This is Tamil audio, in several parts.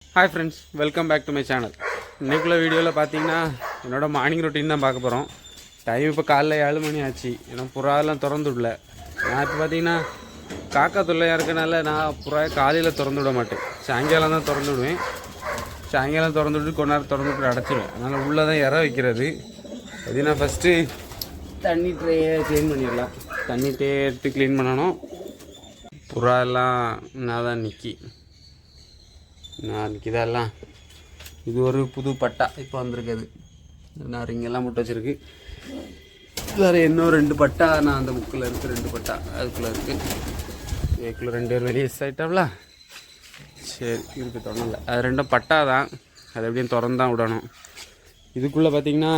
Hi friends, welcome back to my channel. இன்றைக்குள்ள வீடியோவில் பார்த்தீங்கன்னா என்னோடய மார்னிங் ரொட்டீன் தான் பார்க்க போகிறோம். டைம் இப்போ காலைல 7 மணி ஆச்சு. ஏன்னா புறாவெல்லாம் திறந்து விடல. நான் இப்போ பார்த்தீங்கன்னா காக்கா தொல்லையாக இருக்கனால நான் புறா காலையில் திறந்து விட மாட்டேன். சாயங்காலம் தான் திறந்து விடுவேன். சாயங்காலம் திறந்து விட்டு கொஞ்ச நேரம் திறந்து விட்டு அடைச்சிடுவேன். அதனால் உள்ளே தான் இற வைக்கிறது. பார்த்தீங்கன்னா ஃபஸ்ட்டு தண்ணி ட்ரேயை க்ளீன் பண்ணிடலாம். தண்ணி ட்ரே எடுத்து க்ளீன் பண்ணணும். புறா எல்லாம் நான் தான் நிற்கிதெல்லாம். இது ஒரு புது பட்டா இப்போ வந்திருக்குது. நான் இங்கெல்லாம் முட்டை வச்சுருக்கு. வேறு இன்னும் 2 பட்டா நான் அந்த புக்கில் இருக்குது. 2 பட்டா அதுக்குள்ளே இருக்குது. இதுக்குள்ளே 2 பேர் வெளியே ஆகிட்டாங்களா? சரி, இருக்குது தொடங்கல. அது 2 பட்டா தான். அது எப்படியும் திறந்தான் விடணும். இதுக்குள்ளே பார்த்திங்கன்னா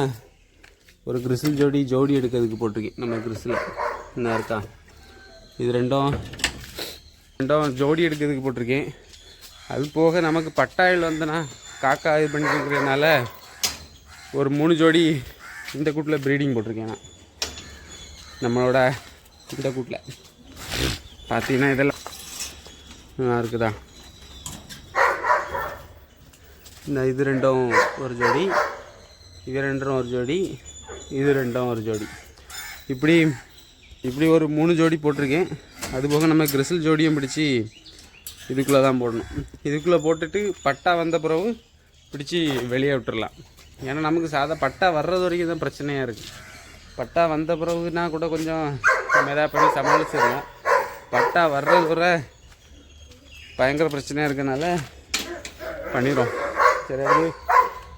ஒரு கிறிசில் ஜோடி எடுக்கிறதுக்கு போட்டிருக்கேன். நம்ம கிறிசில் என்ன இருக்கா, இது ரெண்டும் ஜோடி எடுக்கிறதுக்கு போட்டிருக்கேன். அது போக நமக்கு பட்டாயில் வந்தனா காக்கா இது பண்ணிருக்கிறதுனால ஒரு 3 ஜோடி இந்த கூட்டில் ப்ரீடிங் போட்டிருக்கேன். நான் நம்மளோட இந்த கூட்டில் பார்த்தீங்கன்னா இதெல்லாம் இருக்குதா. இந்த இது 2ம் ஒரு ஜோடி, இது 2ம் ஒரு ஜோடி, இது 2ம் ஒரு ஜோடி. இப்படி ஒரு 3 ஜோடி போட்டிருக்கேன். அதுபோக நம்ம கிறிசில் ஜோடியும் பிடிச்சி இதுக்குள்ளே தான் போடணும். இதுக்குள்ளே போட்டுட்டு பட்டா வந்த பிறகு பிடிச்சி வெளியே விட்டுடலாம். ஏன்னா நமக்கு சாதா பட்டா வர்றது வரைக்கும் தான் பிரச்சனையாக இருக்குது. பட்டா வந்த பிறகுனா கூட கொஞ்சம் நம்ம எதாவது பண்ணி சமாளிச்சிடலாம். பட்டா வர்றது வர பயங்கர பிரச்சனையாக இருக்கனால பண்ணிடும். சரி, அது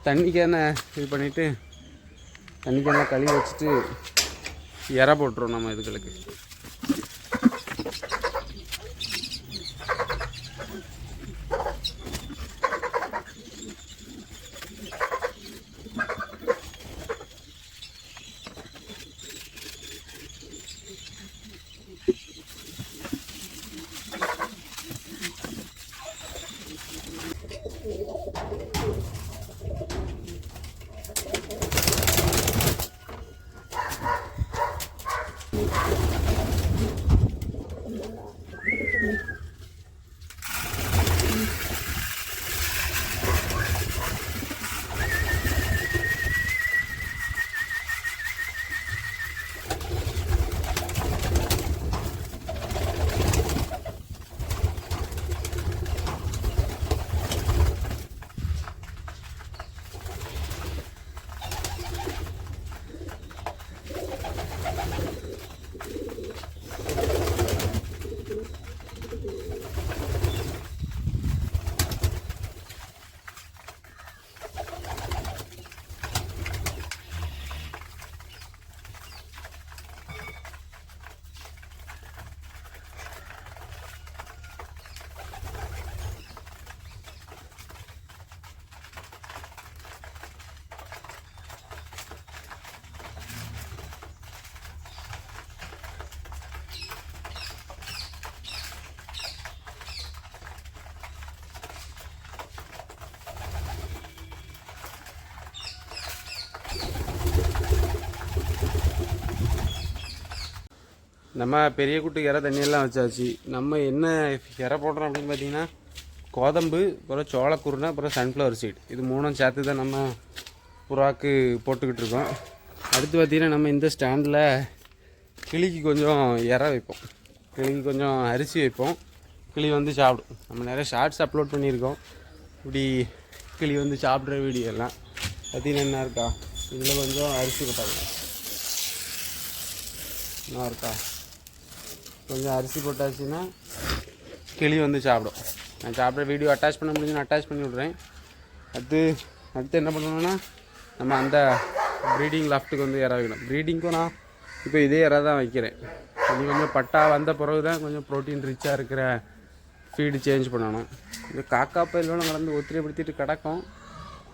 தண்ணிக்கான இது பண்ணிவிட்டு தண்ணிக்கான கழுவி வச்சுட்டு இற போட்டுரும் நம்ம இதுகளுக்கு. நம்ம பெரிய குட்டி இற தண்ணியெல்லாம் வச்சாச்சு. நம்ம என்ன இற போடுறோம் அப்படின்னு பார்த்தீங்கன்னா கோதம்பு, அப்புறம் சோளக்குருணை, அப்புறம் சன்ஃப்ளவர் சீட், இது 3ம் சேர்த்து தான் நம்ம புறாக்கு போட்டுக்கிட்டு இருக்கோம். அடுத்து பார்த்திங்கன்னா நம்ம இந்த ஸ்டாண்டில் கிளிக்கு கொஞ்சம் இற வைப்போம். கிளிக்கு கொஞ்சம் அரிசி வைப்போம். கிளி வந்து சாப்பிடும். நம்ம நிறைய ஷார்ட்ஸ் அப்லோட் பண்ணியிருக்கோம். இப்படி கிளி வந்து சாப்பிட்ற வீடியோ எல்லாம் பார்த்திங்கன்னா என்ன இருக்கா, இதில் கொஞ்சம் அரிசி கொட்டாங்க என்ன இருக்கா, கொஞ்சம் அரிசி போட்டாச்சுன்னா கிளி வந்து சாப்பிடும். நான் சாப்பிட்ற வீடியோ அட்டாச் பண்ண முடிஞ்சுன்னு அட்டாச் பண்ணி விட்றேன். அடுத்து என்ன பண்ணணும்னா நம்ம அந்த ப்ரீடிங் லாஃப்ட்டுக்கு வந்து இற வைக்கணும். ப்ரீடிங்க்கும் நான் இப்போ இதே இற தான் வைக்கிறேன். கொஞ்சம் பட்டா வந்த பிறகு தான் கொஞ்சம் ப்ரோட்டீன் ரிச்சாக இருக்கிற ஃபீடு சேஞ்ச் பண்ணணும். இந்த காக்கா பயிலெலாம் கலந்து ஒத்திரைப்படுத்திட்டு கிடக்கும்.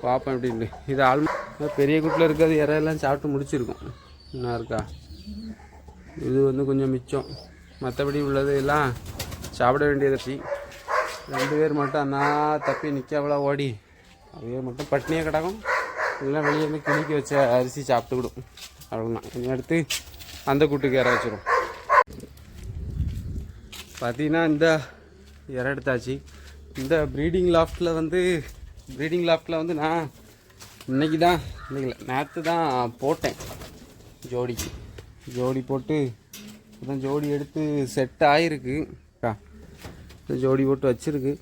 பார்ப்போம் எப்படின்னு. இது ஆல்மோஸ்ட் பெரிய கூட்டில் இருக்கிறது இறையெல்லாம் சாப்பிட்டு முடிச்சிருக்கும். என்ன இருக்கா, இது வந்து கொஞ்சம் மிச்சம். மற்றபடி உள்ளது எல்லாம் சாப்பிட வேண்டியது. 2 பேர் மட்டும் அண்ணா தப்பி நிற்கவளா ஓடி அது மட்டும் பட்னியாக கிடக்கும். இல்லைன்னா வெளியே இருந்து கிளிக்கு வச்ச அரிசி சாப்பிட்டுக்கிடும். அவ்வளோதான். இனி அடுத்து அந்த கூட்டுக்கு இற வச்சிடும். பார்த்தீங்கன்னா இந்த இற எடுத்தாச்சு. இந்த ப்ரீடிங் லாஃப்டில் வந்து நான் இன்னைக்கு இல்லை நேற்று தான் போட்டேன் ஜோடி போட்டு அதான் ஜோடி எடுத்து செட் ஆகிருக்கு. ஜோடி போட்டு வச்சுருக்கு.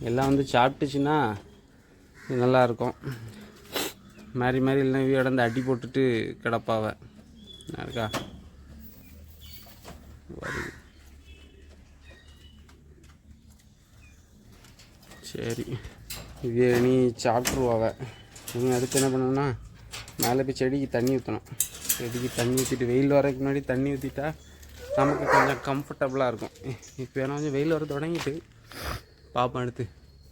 எல்லாம் வந்து சாப்பிட்டுச்சுன்னா நல்லாயிருக்கும். மாறி இல்லைன்னா இடந்து அடி போட்டுட்டு கிடப்பாவ இருக்கா. சரி, இது நீ சாப்பிட்ருவாவ. நீங்கள் அதுக்கு என்ன பண்ணணும்னா மேலே போய் செடிக்கு தண்ணி ஊற்றணும். செடிக்கு தண்ணி ஊற்றிட்டு வெயில் வரதுக்கு முன்னாடி தண்ணி ஊற்றிட்டா நமக்கு கொஞ்சம் கம்ஃபர்டபுளாக இருக்கும். இப்போ ஏன்னா கொஞ்சம் வெயில் வர தொடங்கிட்டு பார்ப்போம். எடுத்து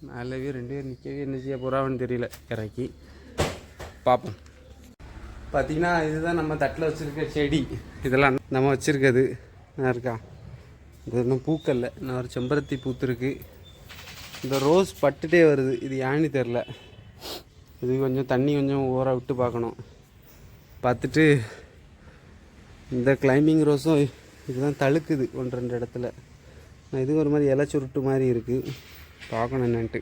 மேலேயே 2 பேர் நிற்கவே என்ன செய்ய போகிறான்னு தெரியல. இறக்கி பார்ப்போம். பார்த்திங்கன்னா இதுதான் நம்ம தட்டில் வச்சுருக்க செடி. இதெல்லாம் நம்ம வச்சுருக்கிறது இருக்கா. இது இன்னும் பூக்கல்ல. இன்னும் ஒரு செம்பருத்தி பூத்துருக்கு. இந்த ரோஸ் பட்டுட்டே வருது. இது ஏன்னு தெரில. இது கொஞ்சம் தண்ணி கொஞ்சம் ஓவராக விட்டு பார்க்கணும். பார்த்துட்டு இந்த கிளைம்பிங் ரோஸும் இதுதான் தழுக்குது 1-2 இடத்துல. இது ஒரு மாதிரி இலை சுருட்டு மாதிரி இருக்குது. பார்க்கணும் என்னன்ட்டு.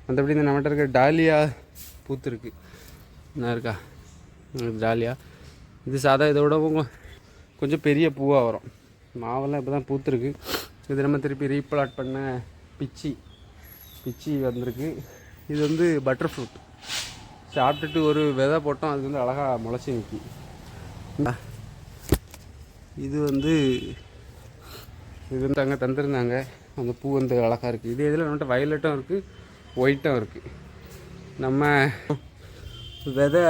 மற்றபடி இந்த நம்மகிட்ட இருக்க டாலியா பூத்துருக்கு. என்ன இருக்கா டாலியா. இது சாதா இதோட கொஞ்சம் பெரிய பூவாக வரும். மாவெல்லாம் இப்போ தான் பூத்துருக்கு. இது நம்ம திருப்பி ரீப்ளாட் பண்ண பிச்சி வந்திருக்கு. இது வந்து பட்டர் ஃப்ரூட். சாப்பிட்டுட்டு ஒரு விதை போட்டோம். அது வந்து அழகாக முளைச்சி நிற்கி. இது வந்து அங்கே தந்துருந்தாங்க. அந்த பூ வந்து அழகாக இருக்குது. இது இதில் நம்மகிட்ட வயலட்டும் இருக்குது, ஒயிட்டும் இருக்குது. நம்ம விதை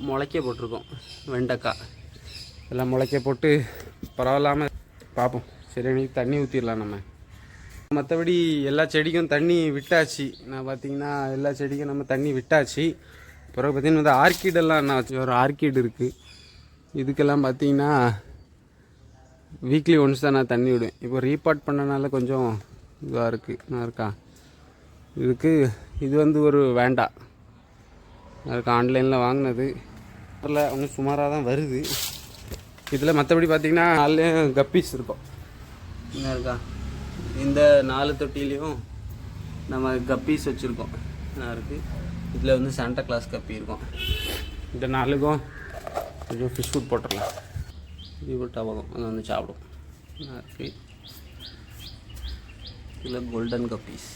முளைக்க போட்டிருக்கோம். வெண்டைக்காய் எல்லாம் முளைக்க போட்டு பரவாயில்லாமல் பார்ப்போம். சரி, இன்னைக்கு தண்ணி ஊற்றிடலாம் நம்ம. மற்றபடி எல்லா செடிக்கும் தண்ணி விட்டாச்சு. நான் பார்த்திங்கன்னா எல்லா செடிக்கும் நம்ம தண்ணி விட்டாச்சு. பிறகு பார்த்திங்கன்னா வந்து ஆர்கிடெல்லாம் நான் வச்சு ஒரு ஆர்கிட் இருக்குது. இதுக்கெல்லாம் பார்த்திங்கன்னா வீக்லி ஒன்ஸ் தான் நான் தண்ணி விடுவேன். இப்போ ரீபாட் பண்ணனால கொஞ்சம் இதுவாக இருக்குது. நான் இருக்கா இதுக்கு இது வந்து ஒரு வேண்டா அதுக்கு ஆன்லைனில் வாங்கினது. அதில் ஒன்றும் சுமாராக தான் வருது. இதில் மற்றபடி பார்த்திங்கன்னா 4 கப்பீஸ் இருக்கும். என்ன இருக்கா இந்த 4 தொட்டிலையும் நம்ம கப்பீஸ் வச்சுருக்கோம். என்ன இருக்குது இதில் வந்து சாண்டா கிளாஸ் கப்பி இருக்கும். இந்த 4க்கும் கொஞ்சம் ஃபிஷ் ஃபுட் போட்டுடலாம். இது போட்டு ஆகும், அதை வந்து சாப்பிடும். இருக்குது இதில் கோல்டன் கப்பீஸ்.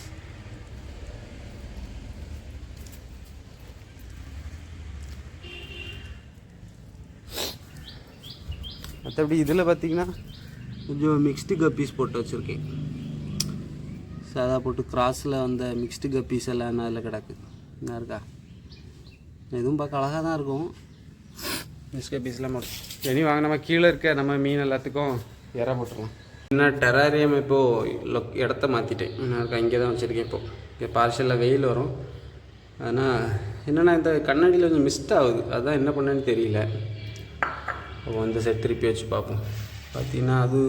மற்றபடி இதில் பார்த்திங்கன்னா கொஞ்சம் மிக்ஸ்டு கப்பீஸ் போட்டு வச்சுருக்கேன். சாதா போட்டு கிராஸில் வந்த மிக்ஸ்டு கப்பீஸ் எல்லாம் அதில் கிடக்கு. என்ன இருக்கா எதுவும் பார்க்க அழகாக தான் இருக்கும். மிக்ஸ் கப்பீஸ்லாம் போட்டு இனி வாங்க நம்ம கீழே இருக்க நம்ம மீன் எல்லாத்துக்கும் இற போட்டுடலாம். என்ன டெராரியம் இப்போது இடத்த மாற்றிட்டேன். நான் இங்கே தான் வச்சுருக்கேன். இப்போது இங்கே பார்ஷலில் வெயில் வரும். ஆனால் என்னென்னா இந்த கண்ணாடியில் கொஞ்சம் மிஸ்ட் ஆகுது. அதுதான் என்ன பண்ணேன்னு தெரியல. அப்போ வந்து செட் திருப்பி வச்சு பார்ப்போம். பார்த்திங்கன்னா அது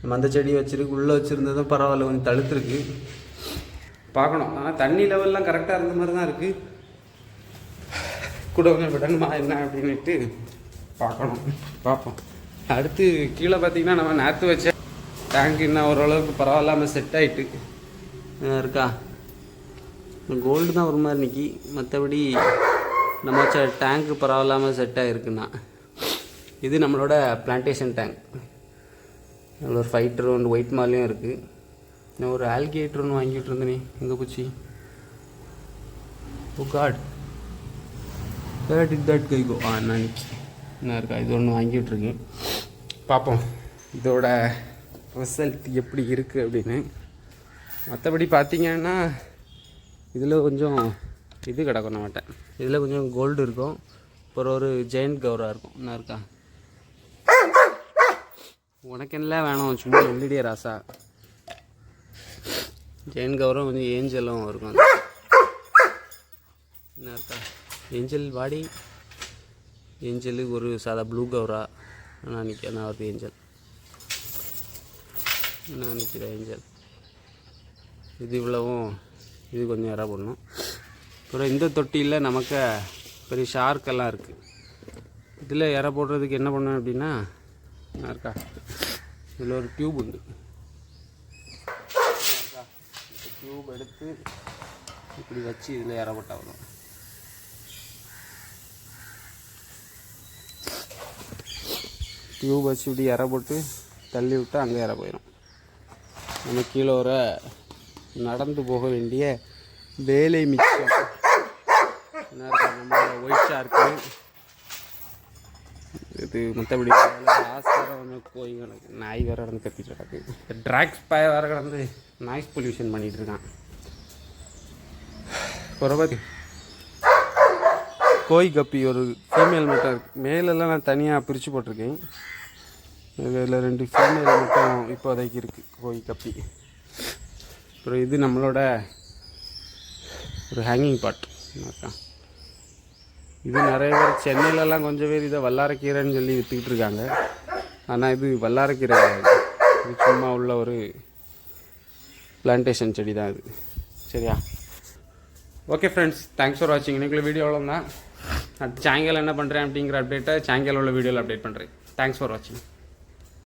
நம்ம அந்த செடி வச்சுருக்கு. உள்ளே வச்சுருந்ததும் பரவாயில்ல, கொஞ்சம் தழுத்துருக்கு. பார்க்கணும். ஆனால் தண்ணி லெவல்லாம் கரெக்டாக இருந்த மாதிரி தான் இருக்குது. கூட கொஞ்சம் விடணுமா என்ன அப்படின்ட்டு பார்ப்போம். அடுத்து கீழே பார்த்திங்கன்னா நம்ம நேற்று வச்ச டேங்க் இன்னும் ஓரளவுக்கு பரவாயில்லாமல் செட் ஆகிட்டு இருக்கா. கோல்டு தான் ஒரு மாதிரி நிற்கி. மற்றபடி நம்ம வச்ச டேங்க்கு பரவாயில்லாமல் செட் ஆகிருக்குண்ணா. இது நம்மளோட பிளான்டேஷன் டேங்க். அதில் ஒரு ஃபைட்டர் ஒன்று ஒயிட் மாலையும் இருக்குது. நான் ஒரு ஆல்கேட்டர் ஒன்று வாங்கிட்டு இருந்தேனே, எங்கே போச்சு? Oh God, where did that guy go? அன்னைக்கு என்ன இருக்கா, இது ஒன்று வாங்கிட்டுருக்கேன். பார்ப்போம் இதோட ரிசல்ட் எப்படி இருக்குது அப்படின்னு. மற்றபடி பார்த்திங்கன்னா இதில் கொஞ்சம் இது கிடக்கும் நம்மகிட்ட. இதில் கொஞ்சம் கோல்டு இருக்கும். அப்புறம் ஒரு ஜெயண்ட் கௌரா இருக்கும். என்ன இருக்கா, உனக்கு என்ன வேணும், சும்மா எல்லிடியே ராசா. ஜெயண்ட் கௌரம் கொஞ்சம் ஏஞ்சலும் இருக்கும். என்ன இருக்கா, ஏஞ்சல் வாடி. ஏஞ்சலு ஒரு சாதா ப்ளூ கௌரா. நான் நிற்கிறேன் ஒரு ஏஞ்சல். நான் நிற்கிறேன் ஏஞ்சல். இது இவ்வளவும் இது கொஞ்சம் இறா போடணும். அப்புறம் இந்த தொட்டியில் நமக்கு பெரிய ஷார்க்கெல்லாம் இருக்குது. இதில் இற போடுறதுக்கு என்ன பண்ணணும் அப்படின்னா, இருக்கா இதில் ஒரு டியூப் உண்டு. டியூப் எடுத்து இப்படி வச்சு இதில் இற போட்டால் வரும். டியூப் வச்சு இப்படி இற போட்டு தள்ளி விட்டு அங்கே இற போயிடும். நம்ம கீழே ஒரு நடந்து போக வேண்டிய வேலை மிச்சம். நம்மளோட ஒயிட் ஷார்க்கு இது மற்றபடி ஆஸ்காரம் கோயிலுக்கு நாய் வேறு கடந்து கத்திட்டு கிடக்கு. ட்ராக்ஸ் பாய வேறு கடந்து நாய்ஸ் பொல்யூஷன் பண்ணிகிட்டு இருக்கான். பிறகு கோய் கப்பி ஒரு ஃபீமேல் மட்டும் இருக்குது. மேலெல்லாம் நான் தனியாக பிரித்து போட்டிருக்கேன். இதில் 2 ஃபீமேல் மட்டும் இப்போதைக்கு இருக்குது கோய் கப்பி. அப்புறம் இது நம்மளோட ஒரு ஹேங்கிங் பாட். இது நிறைய பேர் சென்னையிலலாம் கொஞ்சம் பேர் இதை வல்லாரக்கீரைன்னு சொல்லி விற்றுக்கிட்டு இருக்காங்க. ஆனால் இது வல்லாரக்கீரை, இது சும்மா உள்ள ஒரு பிளான்டேஷன் செடி தான் இது. சரியா? ஓகே ஃப்ரெண்ட்ஸ், தேங்க்ஸ் ஃபார் வாட்சிங். இன்றைக்குள்ள வீடியோ அவ்வளோதான். அடுத்து சாயங்காலம் என்ன பண்ணுறேன் அப்படிங்கிற அப்டேட்டை சாயங்காலம் உள்ள வீடியோவில் அப்டேட் பண்ணுறேன். தேங்க்ஸ் ஃபார் வாட்சிங்.